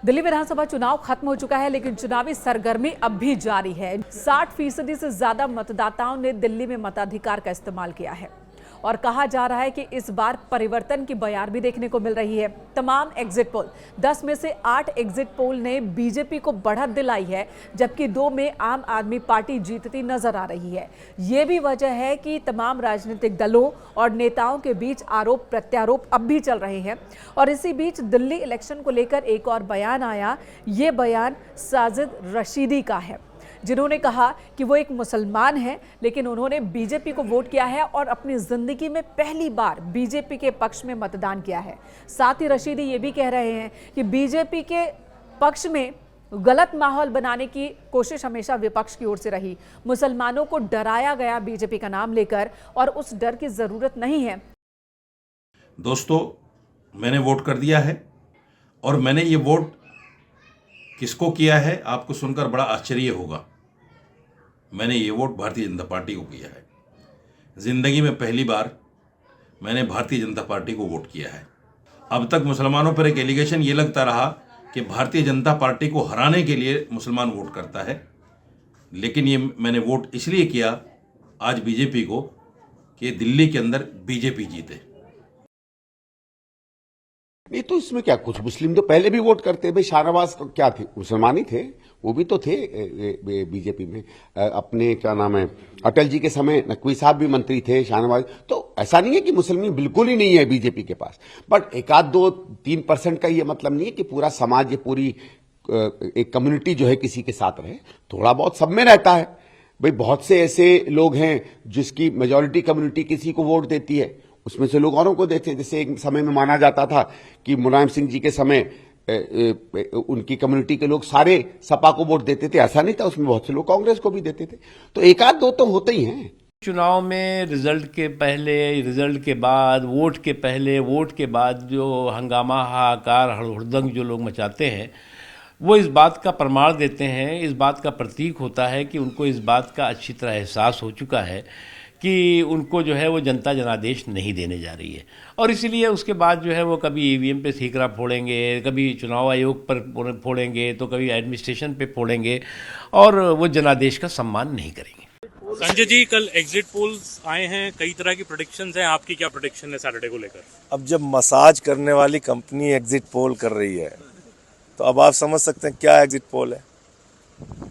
दिल्ली विधानसभा चुनाव खत्म हो चुका है, लेकिन चुनावी सरगर्मी अब भी जारी है। 60% से ज्यादा मतदाताओं ने दिल्ली में मताधिकार का इस्तेमाल किया है और कहा जा रहा है कि इस बार परिवर्तन की बयार भी देखने को मिल रही है। तमाम एग्जिट पोल 10 में से 8 एग्जिट पोल ने बीजेपी को बढ़त दिलाई है, जबकि 2 में आम आदमी पार्टी जीतती नजर आ रही है। ये भी वजह है कि तमाम राजनीतिक दलों और नेताओं के बीच आरोप प्रत्यारोप अब भी चल रहे हैं। और इसी बीच दिल्ली इलेक्शन को लेकर एक और बयान आया। ये बयान साजिद रशीदी का है, जिन्होंने कहा कि वो एक मुसलमान हैं, लेकिन उन्होंने बीजेपी को वोट किया है और अपनी जिंदगी में पहली बार बीजेपी के पक्ष में मतदान किया है। साथ ही रशीदी ये भी कह रहे हैं कि बीजेपी के पक्ष में गलत माहौल बनाने की कोशिश हमेशा विपक्ष की ओर से रही। मुसलमानों को डराया गया बीजेपी का नाम लेकर, और उस डर की जरूरत नहीं है। दोस्तों, मैंने वोट कर दिया है और मैंने ये वोट किसको किया है आपको सुनकर बड़ा आश्चर्य होगा। मैंने ये वोट भारतीय जनता पार्टी को किया है। ज़िंदगी में पहली बार मैंने भारतीय जनता पार्टी को वोट किया है। अब तक मुसलमानों पर एक एलिगेशन ये लगता रहा कि भारतीय जनता पार्टी को हराने के लिए मुसलमान वोट करता है, लेकिन ये मैंने वोट इसलिए किया आज बीजेपी को कि दिल्ली के अंदर बीजेपी जीते। नहीं तो इसमें क्या, कुछ मुस्लिम तो पहले भी वोट करते भाई। शाहनवाज क्या थे, मुसलमान ही थे, वो भी तो थे बीजेपी में। अपने क्या नाम है, अटल जी के समय नकवी साहब भी मंत्री थे, शाहनवाज। तो ऐसा नहीं है कि मुसलमान बिल्कुल ही नहीं है बीजेपी के पास, बट 1-2-3% का ये मतलब नहीं है कि पूरा समाज, ये पूरी एक कम्युनिटी जो है किसी के साथ रहे। थोड़ा बहुत सब में रहता है भाई। बहुत से ऐसे लोग हैं जिसकी मेजॉरिटी कम्युनिटी किसी को वोट देती है, उसमें से लोग औरों को देते हैं। जैसे एक समय में माना जाता था कि मुलायम सिंह जी के समय उनकी कम्युनिटी के लोग सारे सपा को वोट देते थे, ऐसा नहीं था। उसमें बहुत से लोग कांग्रेस को भी देते थे। तो 1-2 तो होते ही हैं। चुनाव में रिजल्ट के पहले, रिजल्ट के बाद, वोट के पहले, वोट के बाद जो हंगामा, हाहाकार, हुड़दंग जो लोग मचाते हैं, वो इस बात का प्रमाण देते हैं, इस बात का प्रतीक होता है कि उनको इस बात का अच्छी तरह एहसास हो चुका है कि उनको जो है वो जनता जनादेश नहीं देने जा रही है। और इसीलिए उसके बाद जो है वो कभी ईवीएम पे ठीकरा फोड़ेंगे, कभी चुनाव आयोग पर फोड़ेंगे, तो कभी एडमिनिस्ट्रेशन पे फोड़ेंगे, और वो जनादेश का सम्मान नहीं करेंगे। संजय जी, कल एग्जिट पोल्स आए हैं, कई तरह की प्रेडिक्शंस हैं। आपकी क्या प्रेडिक्शन है सैटरडे को लेकर? अब जब मसाज करने वाली कंपनी एग्जिट पोल कर रही है, तो अब आप समझ सकते हैं क्या एग्जिट पोल है,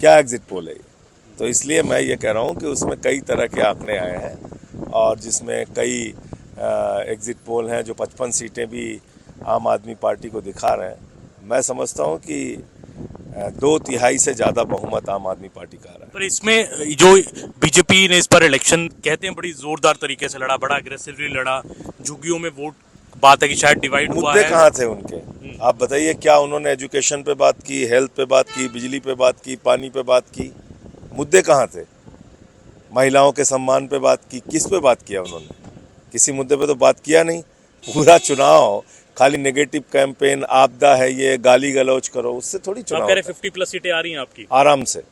क्या एग्जिट पोल है। तो इसलिए मैं ये कह रहा हूँ कि उसमें कई तरह के आंकड़े आए हैं, और जिसमें कई एग्जिट पोल हैं जो 55 सीटें भी आम आदमी पार्टी को दिखा रहे हैं। मैं समझता हूँ कि 2/3 से ज़्यादा बहुमत आम आदमी पार्टी का आ रहा है। पर इसमें जो बीजेपी ने इस पर इलेक्शन कहते हैं बड़ी जोरदार तरीके से लड़ा, बड़ा अग्रेसिवली लड़ा, झुग्गियों में वोट, बात है कि शायद डिवाइड हुआ है। मुद्दे कहाँ थे उनके? आप बताइए, क्या उन्होंने एजुकेशन पे बात की, हेल्थ पे बात की, बिजली पे बात की, पानी पे बात की? मुद्दे कहाँ थे? महिलाओं के सम्मान पे बात की? किस पे बात किया उन्होंने? किसी मुद्दे पे तो बात किया नहीं। पूरा चुनाव खाली नेगेटिव कैंपेन, आपदा है ये, गाली गलौज करो, उससे थोड़ी चुनाव। 50+ सीटें आ रही हैं आपकी? आराम से।